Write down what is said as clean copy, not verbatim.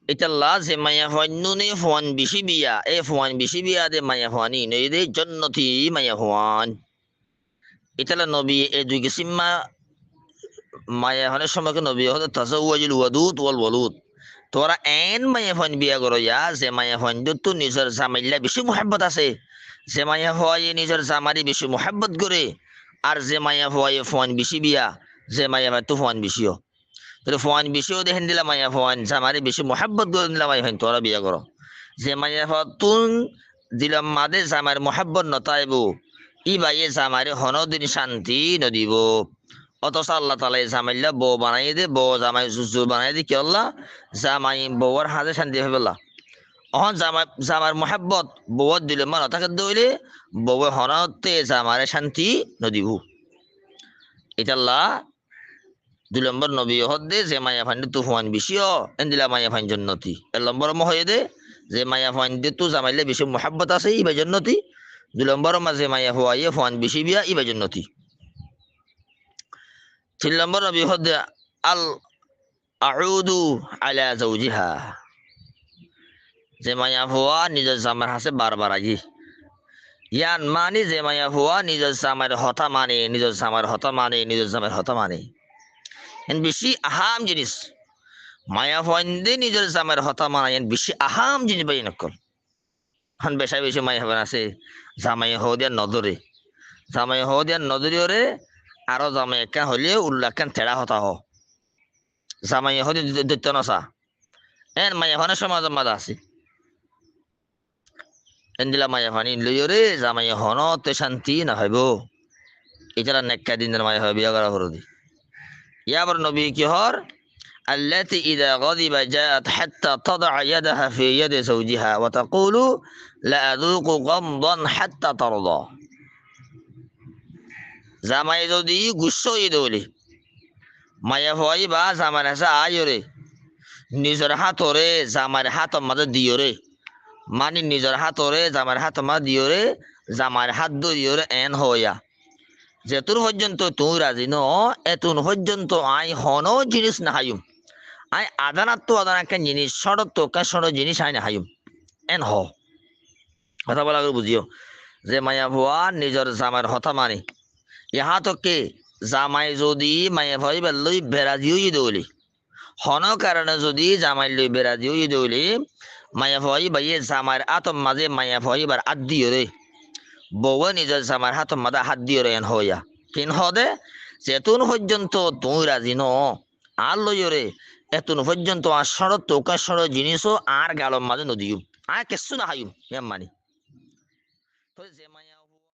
এটা লাজে মায়া হওয়ান ফোয়ান বেশি বিয়া এ ফোয়ান বেশি বিয়া দে মায়া হওয়ানি নই দে জন্নতি মায়া হওয়ান এটা নবী এ দুই কিসিমা মায়া হনের সময় নবী হতে তাজাওয়াজুল ওয়াদুদ ওয়াল ওয়ালুদ তোরা এন মায়া হওয়ান বিয়া করো ইয়া যে মায়া হওয়ান তো নিজের জামাইল্লা বেশি মোহাব্বত আছে যে মায়া হওয়াই নিজের জামারি বেশি মোহাব্বত করে আর যে মায়া হওয়াই ফোয়ান বেশি বিয়া যে মায়া হয় তো ফোয়ান বেশিও তাহলে ফোয়ান বেশিও দেখেন দিলা মায়া ফোয়ান জামারি বেশি মোহাব্বত করে দিলাম মায়া হইন তোরা বিয়া করো যে মায়া তুন দিলাম মাদে জামার মোহাব্বত নতাইব ই বাইয়ে জামারে হনদিন শান্তি নদিব অথচ আল্লাহ তালা জামাইল্লা বউ বানাই দে বউ জামাই জুজু বানাই দে কি আল্লাহ জামাই বউর হাজে শান্তি হবে বললা অহন জামার মোহাব্বত বউর দিলে মান তাকে দইলে বউ হনতে জামারে শান্তি নদিব এটা আল্লাহ 2 নম্বর নবী হদে যে মায়া ফাইন তু হুয়ান বেশিও এন্দিলা মায়া ফাইন জন্নতি 1 নম্বর মহয়ে দে যে মায়া ফাইন দে তু জামাইলে বেশি মোহাব্বত আছে ইবা জন্নতি 2 নম্বর মাঝে মায়া হুয়াইয়ে ফুয়ান বেশি বিয়া ইবা জন্নতি 3 নম্বর নবী হদে আল আউদু আলা জাওজিহা যে মায়া হুয়া নিজের জামার হাসে বারবার আগে ইয়ান মানি যে মায়া হুয়া নিজের জামার হতা মানে নিজের জামার হতা মানে নিজের জামার হতা মানে এন বেশি আহাম জিনিস মায়া ফন্দে নিজের জামার হতা মানায়েন বেশি আহাম জিনিস বাই নকল হন বেশা বেশি মায়া হবেন আছে জামাই হদিয়ার নজরে জামাই হদিয়ার নজরে ওরে আরো জামাই একা হলে উল্লাখান তেড়া হতা হ জামাই হদি দৈত্য নসা এন মায়া ফানের সমাজ মাদা আছে এন দিলা মায়া ফানি লইরে জামাই হন তে শান্তি না হইব এছাড়া নেকা দিনের মায়া হয় বিয়া করা হরদি ইয়াবার নবী কি হর التي إذا غضب جاءت حتى تضع يدها في يد زوجها وتقول لا أذوق غمضا حتى ترضى জামাই যদি গুসো ইদলি মায়া হই বা জামার হাসা আয়রে নিজের হাতরে জামার হাত মাঝে দিয়রে মানে নিজের হাতরে জামার হাত মাঝে দিয়রে জামার হাত দিয়রে এন হইয়া যেতুর পর্যন্ত তুই রাজি ন এতুন পর্যন্ত আই হন জিনিস না হাইম আই আদানাত তো আদান একটা জিনিস সড়ক তো কা সড়ক জিনিস আই না হাইম এন হ কথা বলা করে বুঝিও যে মায়া ভুয়া নিজের জামার হতা মানে ইহা তোকে জামাই যদি মায়া ভাই বেলই বেরাজিও দৌলি হন কারণে যদি জামাই লই বেরাজিও দৌলি মায়া ভাই বাইয়ে জামার আতম মাঝে মায়া ভাই বার আদ দিও রে বউ নিজের জামার হাত মাদা হাত দিও রে এন হইয়া কিন হদে যেতুন পর্যন্ত তুই রাজি ন আর লইরে এতুন পর্যন্ত আর সড়ক তোকা সড়ক জিনিসও আর গালম মাঝে নদীও আর কেসু না হাইম মানি তো যে মায়া